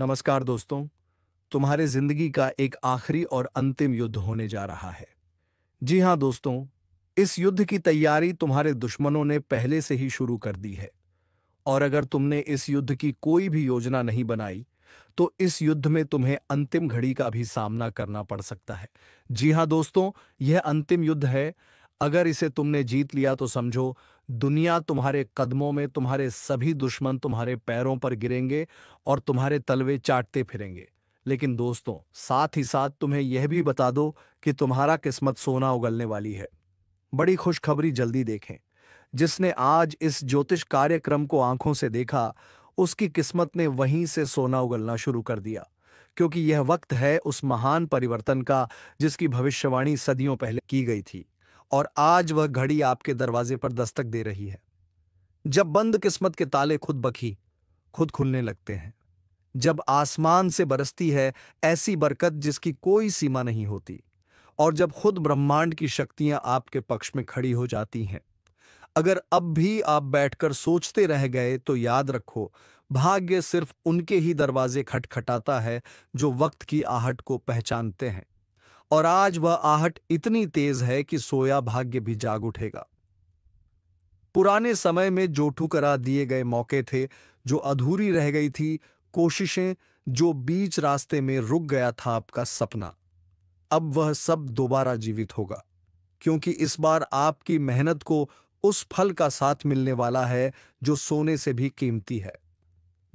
नमस्कार दोस्तों। तुम्हारे जिंदगी का एक आखिरी और अंतिम युद्ध होने जा रहा है। जी हाँ दोस्तों, इस युद्ध की तैयारी तुम्हारे दुश्मनों ने पहले से ही शुरू कर दी है। और अगर तुमने इस युद्ध की कोई भी योजना नहीं बनाई, तो इस युद्ध में तुम्हें अंतिम घड़ी का भी सामना करना पड़ सकता है। जी हाँ दोस्तों, यह अंतिम युद्ध है। अगर इसे तुमने जीत लिया तो समझो, दुनिया तुम्हारे कदमों में, तुम्हारे सभी दुश्मन तुम्हारे पैरों पर गिरेंगे और तुम्हारे तलवे चाटते फिरेंगे। लेकिन दोस्तों, साथ ही साथ तुम्हें यह भी बता दो कि तुम्हारा किस्मत सोना उगलने वाली है। बड़ी खुशखबरी जल्दी देखें। जिसने आज इस ज्योतिष कार्यक्रम को आंखों से देखा, उसकी किस्मत ने वहीं से सोना उगलना शुरू कर दिया। क्योंकि यह वक्त है उस महान परिवर्तन का जिसकी भविष्यवाणी सदियों पहले की गई थी। और आज वह घड़ी आपके दरवाजे पर दस्तक दे रही है। जब बंद किस्मत के ताले खुद खुलने लगते हैं। जब आसमान से बरसती है ऐसी बरकत जिसकी कोई सीमा नहीं होती। और जब खुद ब्रह्मांड की शक्तियां आपके पक्ष में खड़ी हो जाती हैं। अगर अब भी आप बैठकर सोचते रह गए तो याद रखो, भाग्य सिर्फ उनके ही दरवाजे खटखटाता है जो वक्त की आहट को पहचानते हैं। और आज वह आहट इतनी तेज है कि सोया भाग्य भी जाग उठेगा। पुराने समय में जो ठुकरा दिए गए मौके थे, जो अधूरी रह गई थी कोशिशें, जो बीच रास्ते में रुक गया था आपका सपना, अब वह सब दोबारा जीवित होगा। क्योंकि इस बार आपकी मेहनत को उस फल का साथ मिलने वाला है जो सोने से भी कीमती है।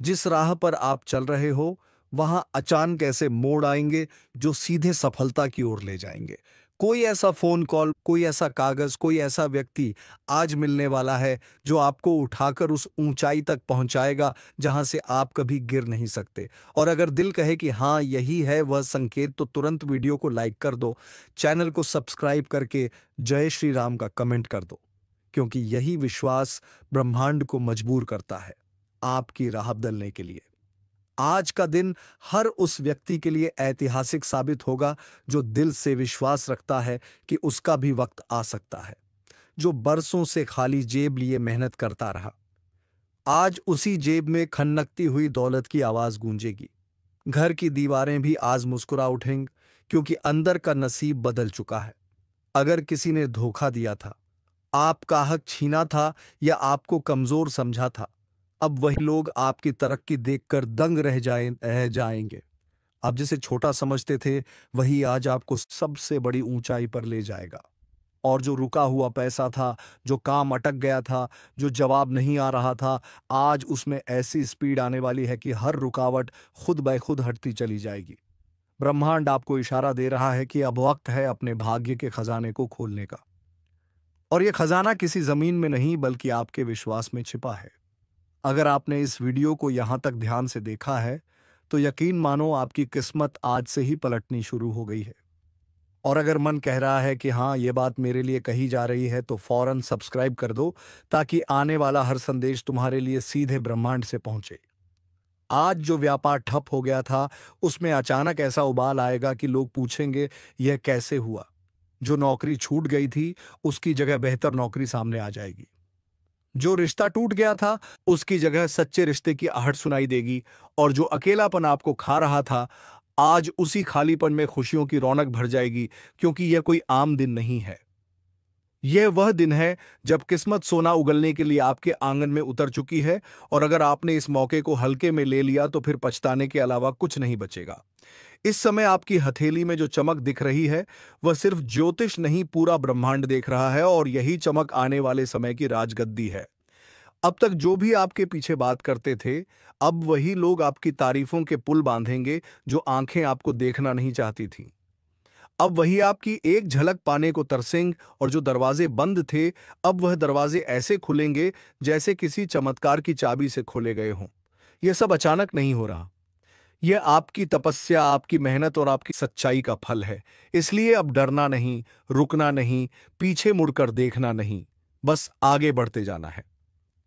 जिस राह पर आप चल रहे हो, वहां अचानक ऐसे मोड़ आएंगे जो सीधे सफलता की ओर ले जाएंगे। कोई ऐसा फोन कॉल, कोई ऐसा कागज, कोई ऐसा व्यक्ति आज मिलने वाला है जो आपको उठाकर उस ऊंचाई तक पहुंचाएगा जहां से आप कभी गिर नहीं सकते। और अगर दिल कहे कि हाँ, यही है वह संकेत, तो तुरंत वीडियो को लाइक कर दो, चैनल को सब्सक्राइब करके जय श्री राम का कमेंट कर दो। क्योंकि यही विश्वास ब्रह्मांड को मजबूर करता है आपकी राह बदलने के लिए। आज का दिन हर उस व्यक्ति के लिए ऐतिहासिक साबित होगा जो दिल से विश्वास रखता है कि उसका भी वक्त आ सकता है। जो बरसों से खाली जेब लिए मेहनत करता रहा, आज उसी जेब में खनकती हुई दौलत की आवाज गूंजेगी। घर की दीवारें भी आज मुस्कुरा उठेंगी, क्योंकि अंदर का नसीब बदल चुका है। अगर किसी ने धोखा दिया था, आपका हक छीना था या आपको कमजोर समझा था, अब वही लोग आपकी तरक्की देखकर दंग रह जाएंगे। आप जिसे छोटा समझते थे, वही आज आपको सबसे बड़ी ऊंचाई पर ले जाएगा। और जो रुका हुआ पैसा था, जो काम अटक गया था, जो जवाब नहीं आ रहा था, आज उसमें ऐसी स्पीड आने वाली है कि हर रुकावट खुद ब खुद हटती चली जाएगी। ब्रह्मांड आपको इशारा दे रहा है कि अब वक्त है अपने भाग्य के खजाने को खोलने का। और यह खजाना किसी जमीन में नहीं, बल्कि आपके विश्वास में छिपा है। अगर आपने इस वीडियो को यहां तक ध्यान से देखा है, तो यकीन मानो आपकी किस्मत आज से ही पलटनी शुरू हो गई है। और अगर मन कह रहा है कि हाँ, ये बात मेरे लिए कही जा रही है, तो फौरन सब्सक्राइब कर दो, ताकि आने वाला हर संदेश तुम्हारे लिए सीधे ब्रह्मांड से पहुंचे। आज जो व्यापार ठप हो गया था, उसमें अचानक ऐसा उबाल आएगा कि लोग पूछेंगे, यह कैसे हुआ। जो नौकरी छूट गई थी, उसकी जगह बेहतर नौकरी सामने आ जाएगी। जो रिश्ता टूट गया था, उसकी जगह सच्चे रिश्ते की आहट सुनाई देगी। और जो अकेलापन आपको खा रहा था, आज उसी खालीपन में खुशियों की रौनक भर जाएगी। क्योंकि यह कोई आम दिन नहीं है, यह वह दिन है जब किस्मत सोना उगलने के लिए आपके आंगन में उतर चुकी है। और अगर आपने इस मौके को हल्के में ले लिया, तो फिर पछताने के अलावा कुछ नहीं बचेगा। इस समय आपकी हथेली में जो चमक दिख रही है, वह सिर्फ ज्योतिष नहीं, पूरा ब्रह्मांड देख रहा है। और यही चमक आने वाले समय की राजगद्दी है। अब तक जो भी आपके पीछे बात करते थे, अब वही लोग आपकी तारीफों के पुल बांधेंगे जो आंखें आपको देखना नहीं चाहती थीं। अब वही आपकी एक झलक पाने को तरसेंगे। और जो दरवाजे बंद थे, अब वह दरवाजे ऐसे खुलेंगे जैसे किसी चमत्कार की चाबी से खोले गए हों। यह सब अचानक नहीं हो रहा, यह आपकी तपस्या, आपकी मेहनत और आपकी सच्चाई का फल है। इसलिए अब डरना नहीं, रुकना नहीं, पीछे मुड़कर देखना नहीं, बस आगे बढ़ते जाना है।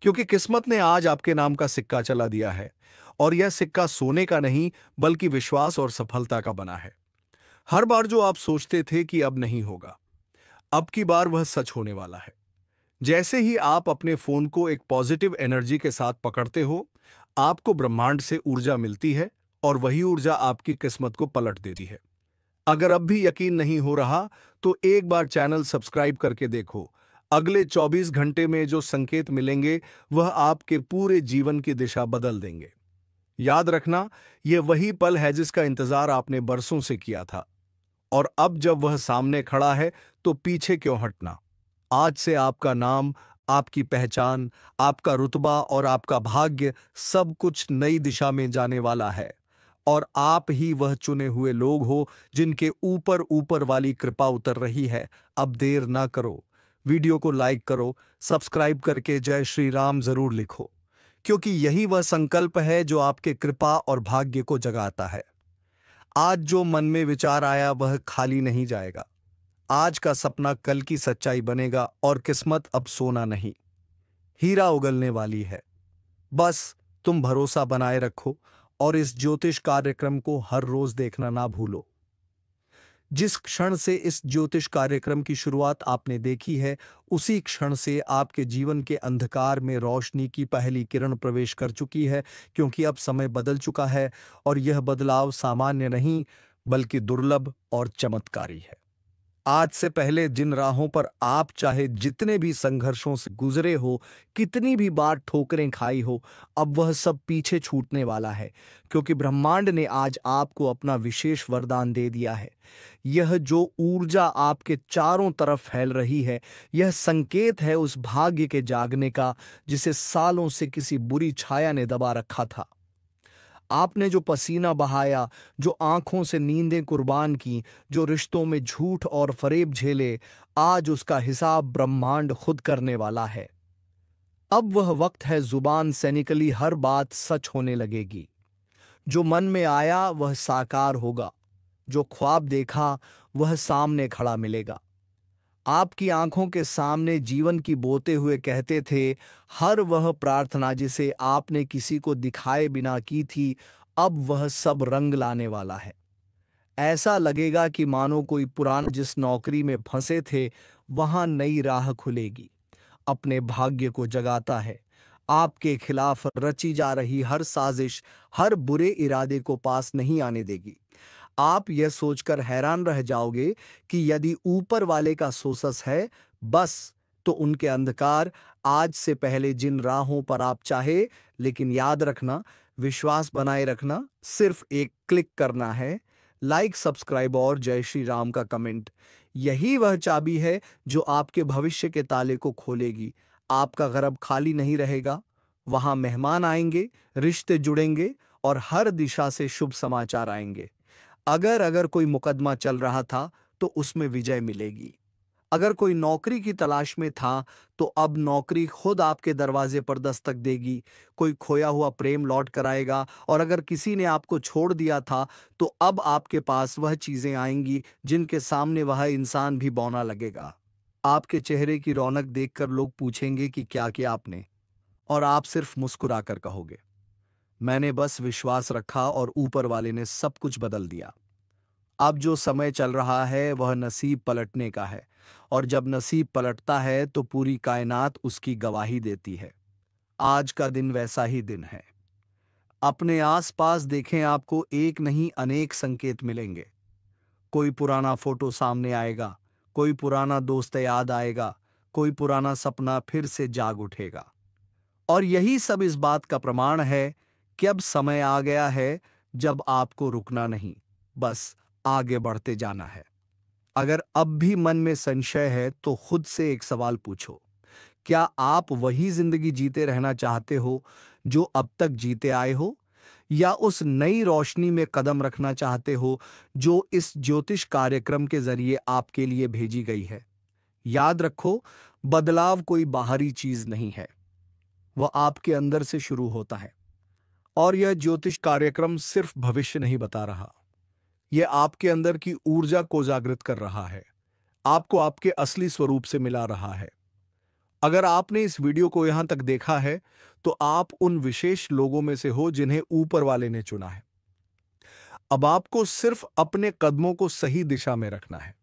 क्योंकि किस्मत ने आज आपके नाम का सिक्का चला दिया है। और यह सिक्का सोने का नहीं, बल्कि विश्वास और सफलता का बना है। हर बार जो आप सोचते थे कि अब नहीं होगा, अब की बार वह सच होने वाला है। जैसे ही आप अपने फोन को एक पॉजिटिव एनर्जी के साथ पकड़ते हो, आपको ब्रह्मांड से ऊर्जा मिलती है। और वही ऊर्जा आपकी किस्मत को पलट देती है। अगर अब भी यकीन नहीं हो रहा तो एक बार चैनल सब्सक्राइब करके देखो। अगले 24 घंटे में जो संकेत मिलेंगे वह आपके पूरे जीवन की दिशा बदल देंगे। याद रखना, यह वही पल है जिसका इंतजार आपने बरसों से किया था, और अब जब वह सामने खड़ा है तो पीछे क्यों हटना। आज से आपका नाम, आपकी पहचान, आपका रुतबा और आपका भाग्य सब कुछ नई दिशा में जाने वाला है, और आप ही वह चुने हुए लोग हो जिनके ऊपर ऊपर वाली कृपा उतर रही है। अब देर ना करो, वीडियो को लाइक करो, सब्सक्राइब करके जय श्री राम जरूर लिखो, क्योंकि यही वह संकल्प है जो आपके कृपा और भाग्य को जगाता है। आज जो मन में विचार आया वह खाली नहीं जाएगा। आज का सपना कल की सच्चाई बनेगा, और किस्मत अब सोना नहीं, हीरा उगलने वाली है। बस तुम भरोसा बनाए रखो और इस ज्योतिष कार्यक्रम को हर रोज देखना ना भूलो। जिस क्षण से इस ज्योतिष कार्यक्रम की शुरुआत आपने देखी है, उसी क्षण से आपके जीवन के अंधकार में रोशनी की पहली किरण प्रवेश कर चुकी है, क्योंकि अब समय बदल चुका है, और यह बदलाव सामान्य नहीं बल्कि दुर्लभ और चमत्कारी है। आज से पहले जिन राहों पर आप चाहे जितने भी संघर्षों से गुजरे हो, कितनी भी बार ठोकरें खाई हो, अब वह सब पीछे छूटने वाला है, क्योंकि ब्रह्मांड ने आज आपको अपना विशेष वरदान दे दिया है। यह जो ऊर्जा आपके चारों तरफ फैल रही है, यह संकेत है उस भाग्य के जागने का जिसे सालों से किसी बुरी छाया ने दबा रखा था। आपने जो पसीना बहाया, जो आंखों से नींदें कुर्बान की, जो रिश्तों में झूठ और फरेब झेले, आज उसका हिसाब ब्रह्मांड खुद करने वाला है। अब वह वक्त है जुबान से निकली हर बात सच होने लगेगी। जो मन में आया वह साकार होगा, जो ख्वाब देखा वह सामने खड़ा मिलेगा। आपकी आंखों के सामने जीवन की बोते हुए कहते थे, हर वह प्रार्थना जिसे आपने किसी को दिखाए बिना की थी, अब वह सब रंग लाने वाला है। ऐसा लगेगा कि मानो कोई पुराना जिस नौकरी में फंसे थे वहां नई राह खुलेगी। अपने भाग्य को जगाता है। आपके खिलाफ रची जा रही हर साजिश, हर बुरे इरादे को पास नहीं आने देगी। आप यह सोचकर हैरान रह जाओगे कि यदि ऊपर वाले का सोसस है बस, तो उनके अंधकार आज से पहले जिन राहों पर आप चाहे, लेकिन याद रखना, विश्वास बनाए रखना सिर्फ एक क्लिक करना है। लाइक, सब्सक्राइब और जय श्री राम का कमेंट, यही वह चाबी है जो आपके भविष्य के ताले को खोलेगी। आपका घर अब खाली नहीं रहेगा, वहां मेहमान आएंगे, रिश्ते जुड़ेंगे और हर दिशा से शुभ समाचार आएंगे। अगर कोई मुकदमा चल रहा था तो उसमें विजय मिलेगी। अगर कोई नौकरी की तलाश में था तो अब नौकरी खुद आपके दरवाजे पर दस्तक देगी। कोई खोया हुआ प्रेम लौट कर आएगा, और अगर किसी ने आपको छोड़ दिया था तो अब आपके पास वह चीजें आएंगी जिनके सामने वह इंसान भी बौना लगेगा। आपके चेहरे की रौनक देखकर लोग पूछेंगे कि क्या किया आपने, और आप सिर्फ मुस्कुराकर कहोगे, मैंने बस विश्वास रखा और ऊपर वाले ने सब कुछ बदल दिया। अब जो समय चल रहा है वह नसीब पलटने का है, और जब नसीब पलटता है तो पूरी कायनात उसकी गवाही देती है। आज का दिन वैसा ही दिन है। अपने आसपास देखें, आपको एक नहीं अनेक संकेत मिलेंगे। कोई पुराना फोटो सामने आएगा, कोई पुराना दोस्त याद आएगा, कोई पुराना सपना फिर से जाग उठेगा। और यही सब इस बात का प्रमाण है कि अब समय आ गया है जब आपको रुकना नहीं, बस आगे बढ़ते जाना है। अगर अब भी मन में संशय है तो खुद से एक सवाल पूछो, क्या आप वही जिंदगी जीते रहना चाहते हो जो अब तक जीते आए हो, या उस नई रोशनी में कदम रखना चाहते हो जो इस ज्योतिष कार्यक्रम के जरिए आपके लिए भेजी गई है। याद रखो, बदलाव कोई बाहरी चीज नहीं है, वह आपके अंदर से शुरू होता है। और यह ज्योतिष कार्यक्रम सिर्फ भविष्य नहीं बता रहा, यह आपके अंदर की ऊर्जा को जागृत कर रहा है, आपको आपके असली स्वरूप से मिला रहा है। अगर आपने इस वीडियो को यहां तक देखा है तो आप उन विशेष लोगों में से हो जिन्हें ऊपर वाले ने चुना है। अब आपको सिर्फ अपने कदमों को सही दिशा में रखना है।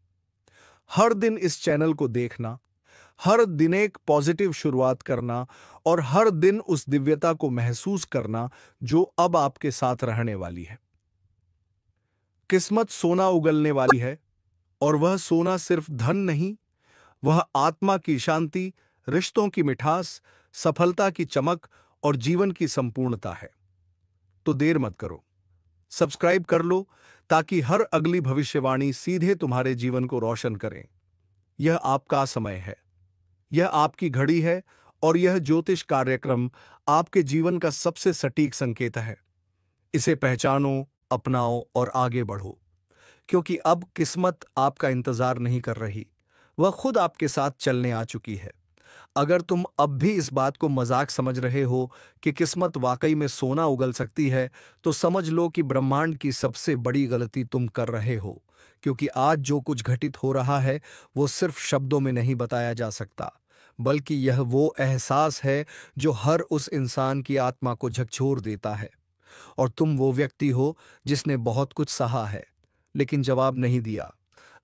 हर दिन इस चैनल को देखना, हर दिन एक पॉजिटिव शुरुआत करना, और हर दिन उस दिव्यता को महसूस करना जो अब आपके साथ रहने वाली है। किस्मत सोना उगलने वाली है, और वह सोना सिर्फ धन नहीं, वह आत्मा की शांति, रिश्तों की मिठास, सफलता की चमक और जीवन की संपूर्णता है। तो देर मत करो, सब्सक्राइब कर लो ताकि हर अगली भविष्यवाणी सीधे तुम्हारे जीवन को रोशन करें। यह आपका समय है, यह आपकी घड़ी है, और यह ज्योतिष कार्यक्रम आपके जीवन का सबसे सटीक संकेत है। इसे पहचानो, अपनाओ और आगे बढ़ो, क्योंकि अब किस्मत आपका इंतजार नहीं कर रही, वह खुद आपके साथ चलने आ चुकी है। अगर तुम अब भी इस बात को मजाक समझ रहे हो कि किस्मत वाकई में सोना उगल सकती है, तो समझ लो कि ब्रह्मांड की सबसे बड़ी गलती तुम कर रहे हो, क्योंकि आज जो कुछ घटित हो रहा है वो सिर्फ शब्दों में नहीं बताया जा सकता, बल्कि यह वो एहसास है जो हर उस इंसान की आत्मा को झकझोर देता है। और तुम वो व्यक्ति हो जिसने बहुत कुछ सहा है, लेकिन जवाब नहीं दिया,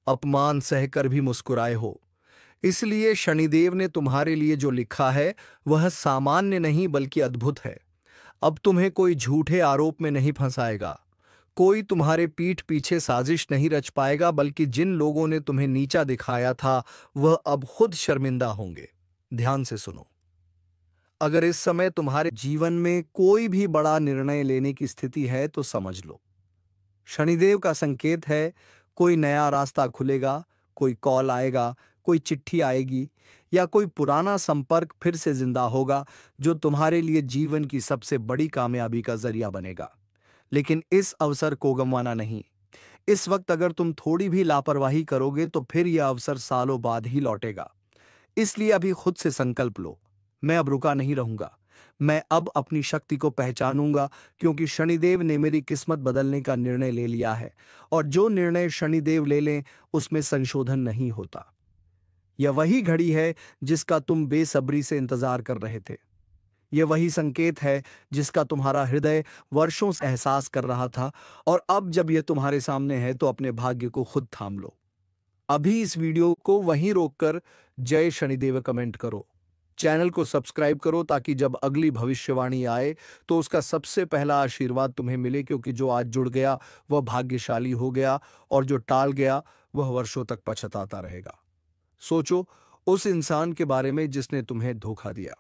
अपमान सहकर भी मुस्कुराए हो। इसलिए शनिदेव ने तुम्हारे लिए जो लिखा है वह सामान्य नहीं बल्कि अद्भुत है। अब तुम्हें कोई झूठे आरोप में नहीं फंसाएगा, कोई तुम्हारे पीठ पीछे साजिश नहीं रच पाएगा, बल्कि जिन लोगों ने तुम्हें नीचा दिखाया था वह अब खुद शर्मिंदा होंगे। ध्यान से सुनो, अगर इस समय तुम्हारे जीवन में कोई भी बड़ा निर्णय लेने की स्थिति है तो समझ लो, शनिदेव का संकेत है। कोई नया रास्ता खुलेगा, कोई कॉल आएगा, कोई चिट्ठी आएगी, या कोई पुराना संपर्क फिर से जिंदा होगा जो तुम्हारे लिए जीवन की सबसे बड़ी कामयाबी का जरिया बनेगा। लेकिन इस अवसर को गंवाना नहीं। इस वक्त अगर तुम थोड़ी भी लापरवाही करोगे तो फिर यह अवसर सालों बाद ही लौटेगा। इसलिए अभी खुद से संकल्प लो, मैं अब रुका नहीं रहूंगा, मैं अब अपनी शक्ति को पहचानूंगा, क्योंकि शनिदेव ने मेरी किस्मत बदलने का निर्णय ले लिया है, और जो निर्णय शनिदेव ले लें उसमें संशोधन नहीं होता। यह वही घड़ी है जिसका तुम बेसब्री से इंतजार कर रहे थे। यह वही संकेत है जिसका तुम्हारा हृदय वर्षों से एहसास कर रहा था, और अब जब यह तुम्हारे सामने है तो अपने भाग्य को खुद थाम लो। अभी इस वीडियो को वहीं रोककर जय शनिदेव कमेंट करो, चैनल को सब्सक्राइब करो, ताकि जब अगली भविष्यवाणी आए तो उसका सबसे पहला आशीर्वाद तुम्हें मिले, क्योंकि जो आज जुड़ गया वह भाग्यशाली हो गया, और जो टाल गया वह वर्षों तक पछताता रहेगा। सोचो उस इंसान के बारे में जिसने तुम्हें धोखा दिया।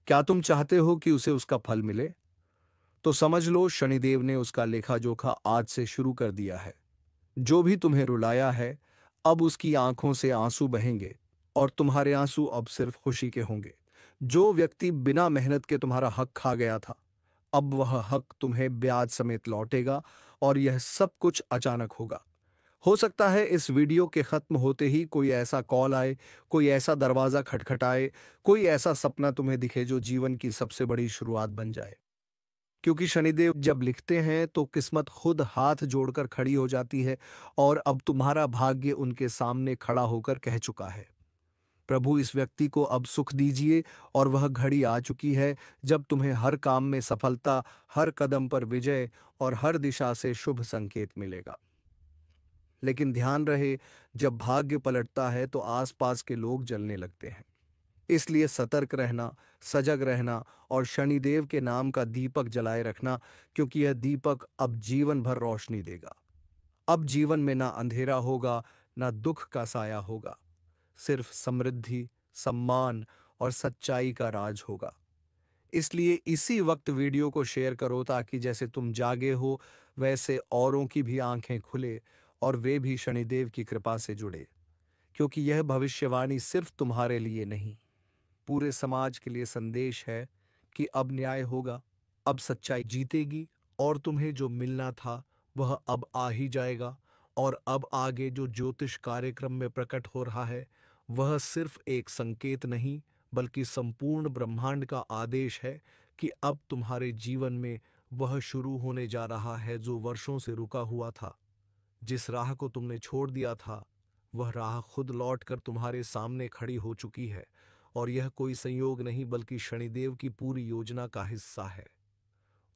क्या तुम चाहते हो कि उसे उसका फल मिले? तो समझ लो शनिदेव ने उसका लेखा जोखा आज से शुरू कर दिया है। जो भी तुम्हें रुलाया है, अब उसकी आंखों से आंसू बहेंगे, और तुम्हारे आंसू अब सिर्फ खुशी के होंगे। जो व्यक्ति बिना मेहनत के तुम्हारा हक खा गया था, अब वह हक तुम्हें ब्याज समेत लौटेगा, और यह सब कुछ अचानक होगा। हो सकता है इस वीडियो के खत्म होते ही कोई ऐसा कॉल आए, कोई ऐसा दरवाजा खटखटाए, कोई ऐसा सपना तुम्हें दिखे जो जीवन की सबसे बड़ी शुरुआत बन जाए। क्योंकि शनिदेव जब लिखते हैं तो किस्मत खुद हाथ जोड़कर खड़ी हो जाती है, और अब तुम्हारा भाग्य उनके सामने खड़ा होकर कह चुका है, प्रभु इस व्यक्ति को अब सुख दीजिए। और वह घड़ी आ चुकी है जब तुम्हें हर काम में सफलता, हर कदम पर विजय और हर दिशा से शुभ संकेत मिलेगा। लेकिन ध्यान रहे, जब भाग्य पलटता है तो आसपास के लोग जलने लगते हैं। इसलिए सतर्क रहना, सजग रहना, और शनिदेव के नाम का दीपक जलाए रखना, क्योंकि यह दीपक अब जीवन भर रोशनी देगा। अब जीवन में ना अंधेरा होगा, ना दुख का साया होगा, सिर्फ समृद्धि, सम्मान और सच्चाई का राज होगा। इसलिए इसी वक्त वीडियो को शेयर करो, ताकि जैसे तुम जागे हो वैसे औरों की भी आंखें खुले, और वे भी शनिदेव की कृपा से जुड़े। क्योंकि यह भविष्यवाणी सिर्फ तुम्हारे लिए नहीं, पूरे समाज के लिए संदेश है कि अब न्याय होगा, अब सच्चाई जीतेगी, और तुम्हें जो मिलना था वह अब आ ही जाएगा। और अब आगे जो ज्योतिष कार्यक्रम में प्रकट हो रहा है वह सिर्फ एक संकेत नहीं, बल्कि संपूर्ण ब्रह्मांड का आदेश है कि अब तुम्हारे जीवन में वह शुरू होने जा रहा है जो वर्षों से रुका हुआ था। जिस राह को तुमने छोड़ दिया था वह राह खुद लौटकर तुम्हारे सामने खड़ी हो चुकी है, और यह कोई संयोग नहीं बल्कि शनिदेव की पूरी योजना का हिस्सा है।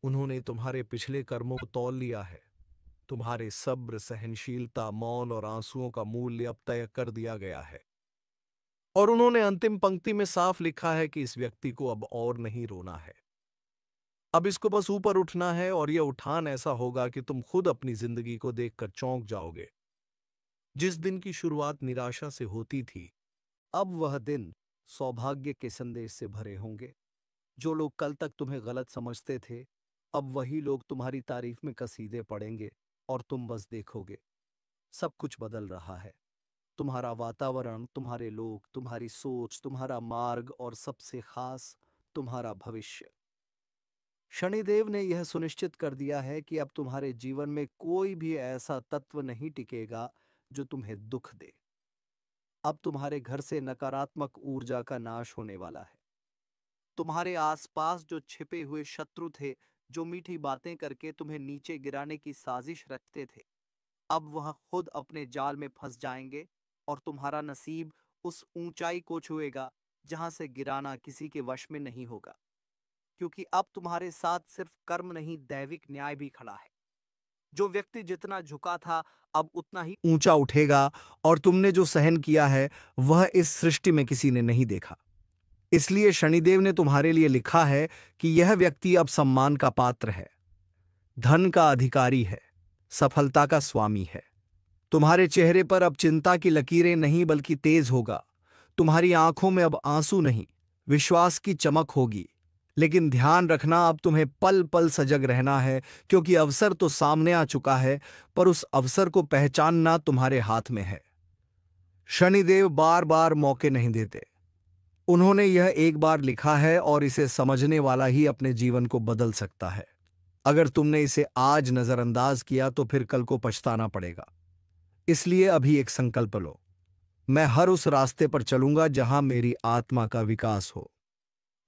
उन्होंने तुम्हारे पिछले कर्मों को तौल लिया है, तुम्हारे सब्र, सहनशीलता, मौन और आंसुओं का मूल्य अब तय कर दिया गया है। और उन्होंने अंतिम पंक्ति में साफ लिखा है कि इस व्यक्ति को अब और नहीं रोना है, अब इसको बस ऊपर उठना है और यह उठान ऐसा होगा कि तुम खुद अपनी जिंदगी को देखकर चौंक जाओगे। जिस दिन की शुरुआत निराशा से होती थी, अब वह दिन सौभाग्य के संदेश से भरे होंगे। जो लोग कल तक तुम्हें गलत समझते थे, अब वही लोग तुम्हारी तारीफ में कसीदे पढ़ेंगे और तुम बस देखोगे सब कुछ बदल रहा है। तुम्हारा वातावरण, तुम्हारे लोग, तुम्हारी सोच, तुम्हारा मार्ग और सबसे खास तुम्हारा भविष्य। शनिदेव ने यह सुनिश्चित कर दिया है कि अब तुम्हारे जीवन में कोई भी ऐसा तत्व नहीं टिकेगा जो तुम्हें दुख दे। अब तुम्हारे घर से नकारात्मक ऊर्जा का नाश होने वाला है। तुम्हारे आसपास जो छिपे हुए शत्रु थे, जो मीठी बातें करके तुम्हें नीचे गिराने की साजिश रचते थे, अब वह खुद अपने जाल में फंस जाएंगे और तुम्हारा नसीब उस ऊंचाई को छुएगा जहां से गिराना किसी के वश में नहीं होगा। क्योंकि अब तुम्हारे साथ सिर्फ कर्म नहीं, दैविक न्याय भी खड़ा है। जो व्यक्ति जितना झुका था, अब उतना ही ऊंचा उठेगा, और तुमने जो सहन किया है वह इस सृष्टि में किसी ने नहीं देखा। इसलिए शनिदेव ने तुम्हारे लिए लिखा है कि यह व्यक्ति अब सम्मान का पात्र है, धन का अधिकारी है, सफलता का स्वामी है। तुम्हारे चेहरे पर अब चिंता की लकीरें नहीं बल्कि तेज होगा। तुम्हारी आंखों में अब आंसू नहीं, विश्वास की चमक होगी। लेकिन ध्यान रखना, अब तुम्हें पल पल सजग रहना है, क्योंकि अवसर तो सामने आ चुका है, पर उस अवसर को पहचानना तुम्हारे हाथ में है। शनिदेव बार बार मौके नहीं देते। उन्होंने यह एक बार लिखा है और इसे समझने वाला ही अपने जीवन को बदल सकता है। अगर तुमने इसे आज नजरअंदाज किया तो फिर कल को पछताना पड़ेगा। इसलिए अभी एक संकल्प लो, मैं हर उस रास्ते पर चलूंगा जहां मेरी आत्मा का विकास हो।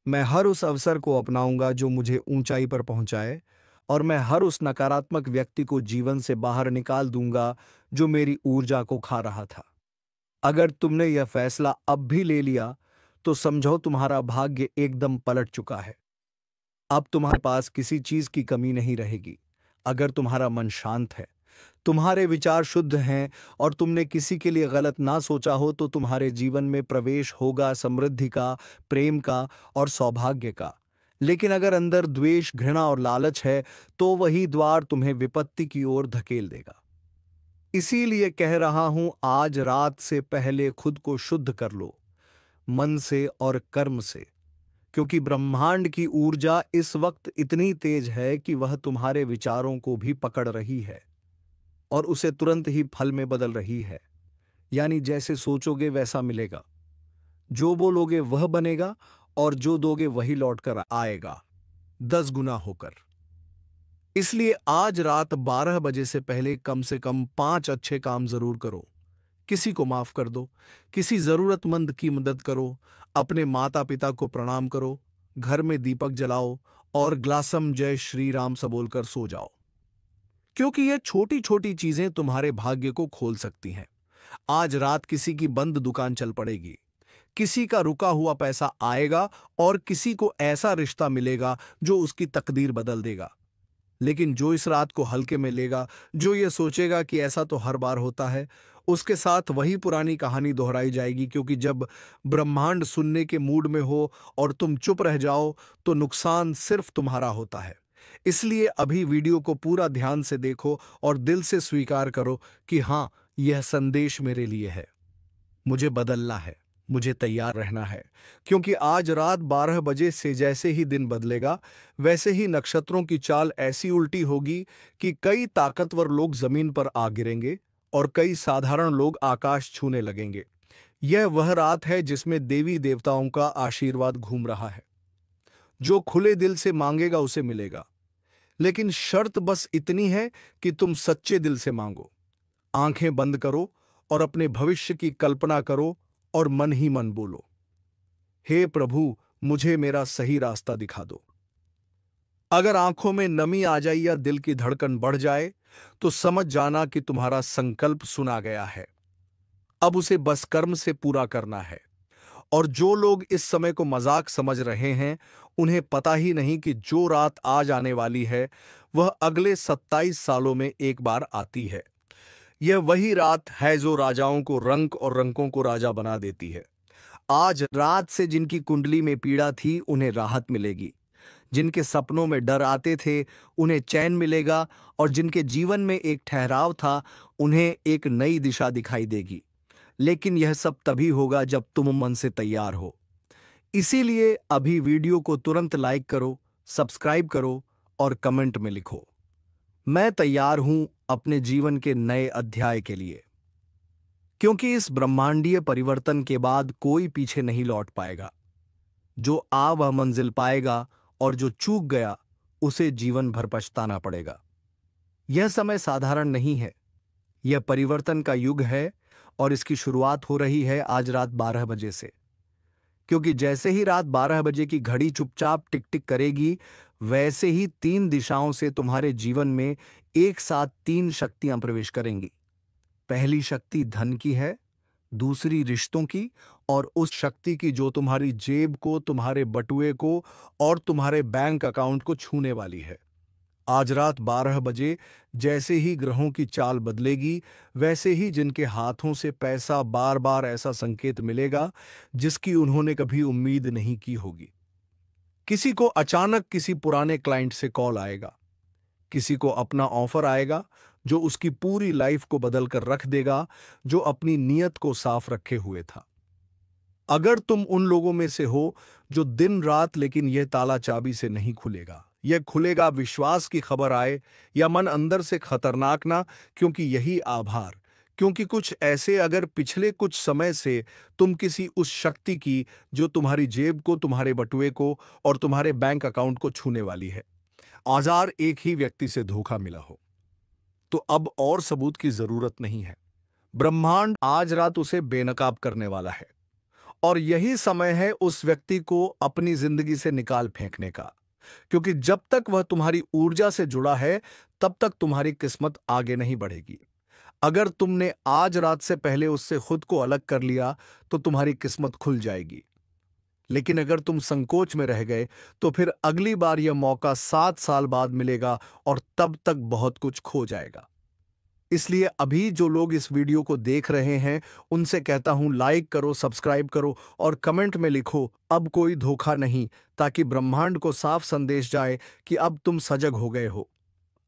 मैं हर उस अवसर को अपनाऊंगा जो मुझे ऊंचाई पर पहुंचाए, और मैं हर उस नकारात्मक व्यक्ति को जीवन से बाहर निकाल दूंगा जो मेरी ऊर्जा को खा रहा था। अगर तुमने यह फैसला अब भी ले लिया तो समझो तुम्हारा भाग्य एकदम पलट चुका है। अब तुम्हारे पास किसी चीज की कमी नहीं रहेगी। अगर तुम्हारा मन शांत है, तुम्हारे विचार शुद्ध हैं और तुमने किसी के लिए गलत ना सोचा हो, तो तुम्हारे जीवन में प्रवेश होगा समृद्धि का, प्रेम का और सौभाग्य का। लेकिन अगर अंदर द्वेष, घृणा और लालच है, तो वही द्वार तुम्हें विपत्ति की ओर धकेल देगा। इसीलिए कह रहा हूं, आज रात से पहले खुद को शुद्ध कर लो, मन से और कर्म से। क्योंकि ब्रह्मांड की ऊर्जा इस वक्त इतनी तेज है कि वह तुम्हारे विचारों को भी पकड़ रही है और उसे तुरंत ही फल में बदल रही है। यानी जैसे सोचोगे वैसा मिलेगा, जो बोलोगे वह बनेगा, और जो दोगे वही लौट कर आएगा 10 गुना होकर। इसलिए आज रात 12 बजे से पहले कम से कम 5 अच्छे काम जरूर करो। किसी को माफ कर दो, किसी जरूरतमंद की मदद करो, अपने माता पिता को प्रणाम करो, घर में दीपक जलाओ और ग्लासम जय श्री राम सा बोलकर सो जाओ। क्योंकि ये छोटी छोटी चीजें तुम्हारे भाग्य को खोल सकती हैं। आज रात किसी की बंद दुकान चल पड़ेगी, किसी का रुका हुआ पैसा आएगा और किसी को ऐसा रिश्ता मिलेगा जो उसकी तकदीर बदल देगा। लेकिन जो इस रात को हल्के में लेगा, जो ये सोचेगा कि ऐसा तो हर बार होता है, उसके साथ वही पुरानी कहानी दोहराई जाएगी। क्योंकि जब ब्रह्मांड सुनने के मूड में हो और तुम चुप रह जाओ, तो नुकसान सिर्फ तुम्हारा होता है। इसलिए अभी वीडियो को पूरा ध्यान से देखो और दिल से स्वीकार करो कि हाँ, यह संदेश मेरे लिए है। मुझे बदलना है, मुझे तैयार रहना है। क्योंकि आज रात 12 बजे से जैसे ही दिन बदलेगा, वैसे ही नक्षत्रों की चाल ऐसी उल्टी होगी कि कई ताकतवर लोग जमीन पर आ गिरेंगे और कई साधारण लोग आकाश छूने लगेंगे। यह वह रात है जिसमें देवी देवताओं का आशीर्वाद घूम रहा है। जो खुले दिल से मांगेगा उसे मिलेगा। लेकिन शर्त बस इतनी है कि तुम सच्चे दिल से मांगो। आंखें बंद करो और अपने भविष्य की कल्पना करो और मन ही मन बोलो, हे प्रभु, मुझे मेरा सही रास्ता दिखा दो। अगर आंखों में नमी आ जाए या दिल की धड़कन बढ़ जाए, तो समझ जाना कि तुम्हारा संकल्प सुना गया है। अब उसे बस कर्म से पूरा करना है। और जो लोग इस समय को मजाक समझ रहे हैं, उन्हें पता ही नहीं कि जो रात आज आने वाली है, वह अगले 27 सालों में एक बार आती है। यह वही रात है जो राजाओं को रंक और रंकों को राजा बना देती है। आज रात से जिनकी कुंडली में पीड़ा थी, उन्हें राहत मिलेगी। जिनके सपनों में डर आते थे उन्हें चैन मिलेगा, और जिनके जीवन में एक ठहराव था उन्हें एक नई दिशा दिखाई देगी। लेकिन यह सब तभी होगा जब तुम मन से तैयार हो। इसीलिए अभी वीडियो को तुरंत लाइक करो, सब्सक्राइब करो और कमेंट में लिखो, मैं तैयार हूं अपने जीवन के नए अध्याय के लिए। क्योंकि इस ब्रह्मांडीय परिवर्तन के बाद कोई पीछे नहीं लौट पाएगा। जो आ वह मंजिल पाएगा, और जो चूक गया उसे जीवन भर पछताना पड़ेगा। यह समय साधारण नहीं है, यह परिवर्तन का युग है, और इसकी शुरुआत हो रही है आज रात 12 बजे से। क्योंकि जैसे ही रात 12 बजे की घड़ी चुपचाप टिक टिक करेगी, वैसे ही 3 दिशाओं से तुम्हारे जीवन में एक साथ 3 शक्तियां प्रवेश करेंगी। पहली शक्ति धन की है, दूसरी रिश्तों की, और उस शक्ति की जो तुम्हारी जेब को, तुम्हारे बटुए को और तुम्हारे बैंक अकाउंट को छूने वाली है। आज रात 12 बजे जैसे ही ग्रहों की चाल बदलेगी, वैसे ही जिनके हाथों से पैसा बार बार ऐसा संकेत मिलेगा जिसकी उन्होंने कभी उम्मीद नहीं की होगी। किसी को अचानक किसी पुराने क्लाइंट से कॉल आएगा, किसी को अपना ऑफर आएगा जो उसकी पूरी लाइफ को बदल कर रख देगा, जो अपनी नीयत को साफ रखे हुए था। अगर तुम उन लोगों में से हो जो दिन रात, लेकिन यह ताला चाबी से नहीं खुलेगा। यह खुलेगा विश्वास की खबर आए या मन अंदर से खतरनाक ना, क्योंकि यही आभार, क्योंकि कुछ ऐसे अगर पिछले कुछ समय से तुम किसी उस शक्ति की जो तुम्हारी जेब को, तुम्हारे बटुए को और तुम्हारे बैंक अकाउंट को छूने वाली है, औजार एक ही व्यक्ति से धोखा मिला हो, तो अब और सबूत की जरूरत नहीं है। ब्रह्मांड आज रात उसे बेनकाब करने वाला है, और यही समय है उस व्यक्ति को अपनी जिंदगी से निकाल फेंकने का। क्योंकि जब तक वह तुम्हारी ऊर्जा से जुड़ा है, तब तक तुम्हारी किस्मत आगे नहीं बढ़ेगी। अगर तुमने आज रात से पहले उससे खुद को अलग कर लिया तो तुम्हारी किस्मत खुल जाएगी। लेकिन अगर तुम संकोच में रह गए तो फिर अगली बार यह मौका 7 साल बाद मिलेगा, और तब तक बहुत कुछ खो जाएगा। इसलिए अभी जो लोग इस वीडियो को देख रहे हैं उनसे कहता हूं, लाइक करो, सब्सक्राइब करो और कमेंट में लिखो, अब कोई धोखा नहीं, ताकि ब्रह्मांड को साफ संदेश जाए कि अब तुम सजग हो गए हो।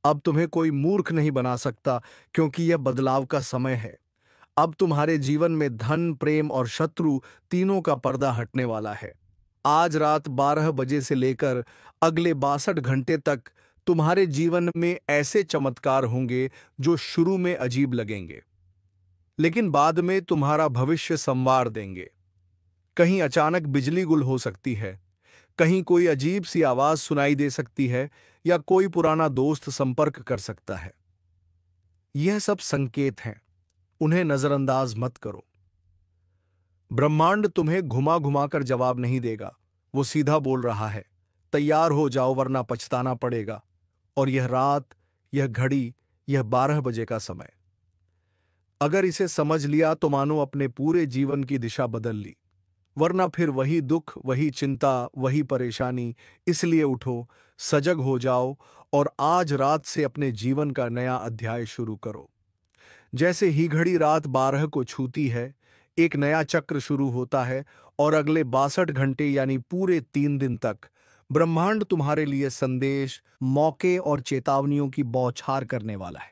अब तुम्हें कोई मूर्ख नहीं बना सकता, क्योंकि यह बदलाव का समय है। अब तुम्हारे जीवन में धन, प्रेम और शत्रु तीनों का पर्दा हटने वाला है। आज रात 12 बजे से लेकर अगले 62 घंटे तक तुम्हारे जीवन में ऐसे चमत्कार होंगे जो शुरू में अजीब लगेंगे, लेकिन बाद में तुम्हारा भविष्य संवार देंगे। कहीं अचानक बिजली गुल हो सकती है, कहीं कोई अजीब सी आवाज सुनाई दे सकती है, या कोई पुराना दोस्त संपर्क कर सकता है। यह सब संकेत हैं, उन्हें नजरअंदाज मत करो। ब्रह्मांड तुम्हें घुमा घुमा कर जवाब नहीं देगा, वो सीधा बोल रहा है, तैयार हो जाओ वरना पछताना पड़ेगा। और यह रात, यह घड़ी, यह 12 बजे का समय, अगर इसे समझ लिया तो मानो अपने पूरे जीवन की दिशा बदल ली, वरना फिर वही दुख, वही चिंता, वही परेशानी। इसलिए उठो, सजग हो जाओ और आज रात से अपने जीवन का नया अध्याय शुरू करो। जैसे ही घड़ी रात 12 को छूती है, एक नया चक्र शुरू होता है, और अगले 62 घंटे यानी पूरे 3 दिन तक ब्रह्मांड तुम्हारे लिए संदेश, मौके और चेतावनियों की बौछार करने वाला है।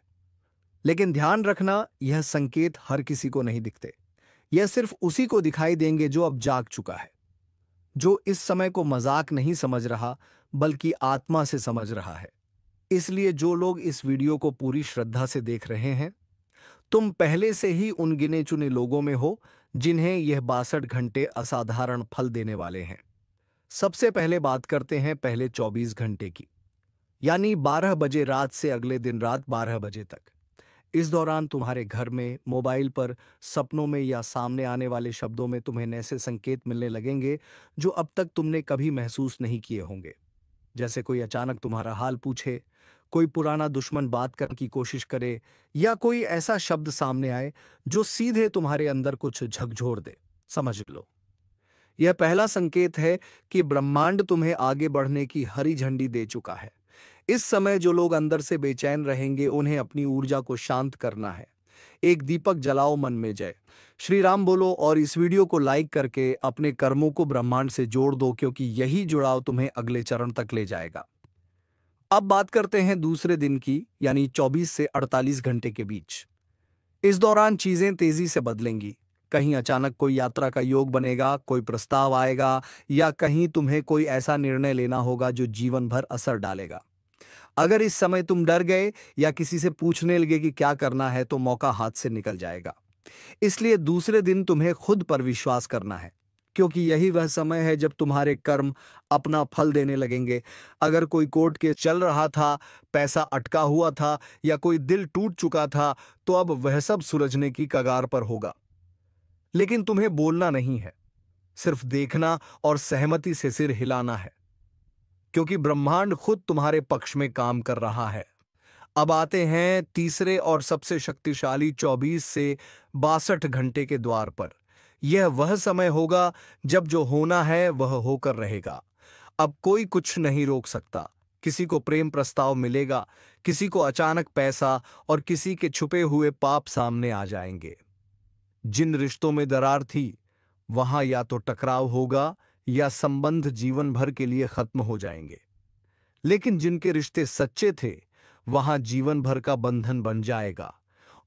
लेकिन ध्यान रखना, यह संकेत हर किसी को नहीं दिखते। यह सिर्फ उसी को दिखाई देंगे जो अब जाग चुका है, जो इस समय को मजाक नहीं समझ रहा बल्कि आत्मा से समझ रहा है। इसलिए जो लोग इस वीडियो को पूरी श्रद्धा से देख रहे हैं, तुम पहले से ही उन गिने चुने लोगों में हो जिन्हें यह 62 घंटे असाधारण फल देने वाले हैं। सबसे पहले बात करते हैं पहले 24 घंटे की, यानी 12 बजे रात से अगले दिन रात 12 बजे तक। इस दौरान तुम्हारे घर में, मोबाइल पर, सपनों में या सामने आने वाले शब्दों में तुम्हें ऐसे संकेत मिलने लगेंगे जो अब तक तुमने कभी महसूस नहीं किए होंगे। जैसे कोई अचानक तुम्हारा हाल पूछे, कोई पुराना दुश्मन बात करने की कोशिश करे, या कोई ऐसा शब्द सामने आए जो सीधे तुम्हारे अंदर कुछ झकझोर दे। समझ लो, यह पहला संकेत है कि ब्रह्मांड तुम्हें आगे बढ़ने की हरी झंडी दे चुका है। इस समय जो लोग अंदर से बेचैन रहेंगे, उन्हें अपनी ऊर्जा को शांत करना है। एक दीपक जलाओ, मन में जय श्री राम बोलो और इस वीडियो को लाइक करके अपने कर्मों को ब्रह्मांड से जोड़ दो, क्योंकि यही जुड़ाव तुम्हें अगले चरण तक ले जाएगा। अब बात करते हैं दूसरे दिन की, यानी 24 से 48 घंटे के बीच। इस दौरान चीजें तेजी से बदलेंगी। कहीं अचानक कोई यात्रा का योग बनेगा, कोई प्रस्ताव आएगा, या कहीं तुम्हें कोई ऐसा निर्णय लेना होगा जो जीवन भर असर डालेगा। अगर इस समय तुम डर गए या किसी से पूछने लगे कि क्या करना है, तो मौका हाथ से निकल जाएगा। इसलिए दूसरे दिन तुम्हें खुद पर विश्वास करना है, क्योंकि यही वह समय है जब तुम्हारे कर्म अपना फल देने लगेंगे। अगर कोई कोर्ट केस चल रहा था, पैसा अटका हुआ था या कोई दिल टूट चुका था, तो अब वह सब सुलझने की कगार पर होगा। लेकिन तुम्हें बोलना नहीं है, सिर्फ देखना और सहमति से सिर हिलाना है, क्योंकि ब्रह्मांड खुद तुम्हारे पक्ष में काम कर रहा है। अब आते हैं तीसरे और सबसे शक्तिशाली 24 से 62 घंटे के द्वार पर। यह वह समय होगा जब जो होना है वह होकर रहेगा। अब कोई कुछ नहीं रोक सकता। किसी को प्रेम प्रस्ताव मिलेगा, किसी को अचानक पैसा, और किसी के छुपे हुए पाप सामने आ जाएंगे। जिन रिश्तों में दरार थी, वहां या तो टकराव होगा या संबंध जीवन भर के लिए खत्म हो जाएंगे। लेकिन जिनके रिश्ते सच्चे थे, वहां जीवन भर का बंधन बन जाएगा।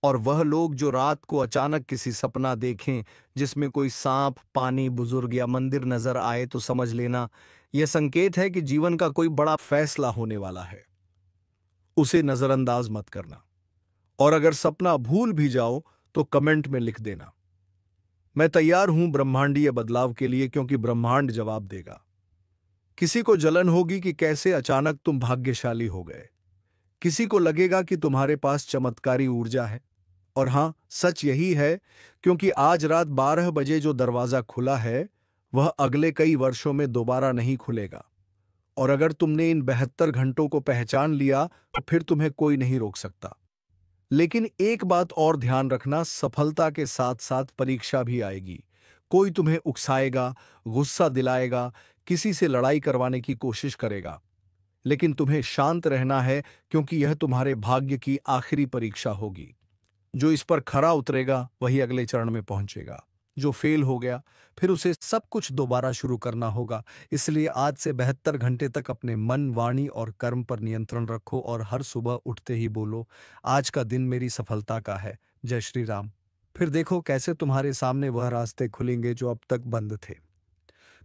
और वह लोग जो रात को अचानक किसी सपना देखें जिसमें कोई सांप, पानी, बुजुर्ग या मंदिर नजर आए, तो समझ लेना यह संकेत है कि जीवन का कोई बड़ा फैसला होने वाला है। उसे नजरअंदाज मत करना। और अगर सपना भूल भी जाओ तो कमेंट में लिख देना, मैं तैयार हूं ब्रह्मांडीय बदलाव के लिए, क्योंकि ब्रह्मांड जवाब देगा। किसी को जलन होगी कि कैसे अचानक तुम भाग्यशाली हो गए। किसी को लगेगा कि तुम्हारे पास चमत्कारी ऊर्जा है। और हां, सच यही है, क्योंकि आज रात 12 बजे जो दरवाजा खुला है, वह अगले कई वर्षों में दोबारा नहीं खुलेगा। और अगर तुमने इन 72 घंटों को पहचान लिया, तो फिर तुम्हें कोई नहीं रोक सकता। लेकिन एक बात और ध्यान रखना, सफलता के साथ साथ परीक्षा भी आएगी। कोई तुम्हें उकसाएगा, गुस्सा दिलाएगा, किसी से लड़ाई करवाने की कोशिश करेगा। लेकिन तुम्हें शांत रहना है, क्योंकि यह तुम्हारे भाग्य की आखिरी परीक्षा होगी। जो इस पर खरा उतरेगा वही अगले चरण में पहुंचेगा। जो फेल हो गया, फिर उसे सब कुछ दोबारा शुरू करना होगा। इसलिए आज से 72 घंटे तक अपने मन, वाणी और कर्म पर नियंत्रण रखो, और हर सुबह उठते ही बोलो, आज का दिन मेरी सफलता का है, जय श्री राम। फिर देखो कैसे तुम्हारे सामने वह रास्ते खुलेंगे जो अब तक बंद थे।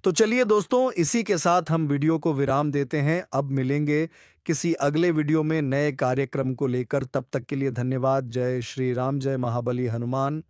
तो चलिए दोस्तों, इसी के साथ हम वीडियो को विराम देते हैं। अब मिलेंगे किसी अगले वीडियो में नए कार्यक्रम को लेकर। तब तक के लिए धन्यवाद। जय श्री राम, जय महाबली हनुमान।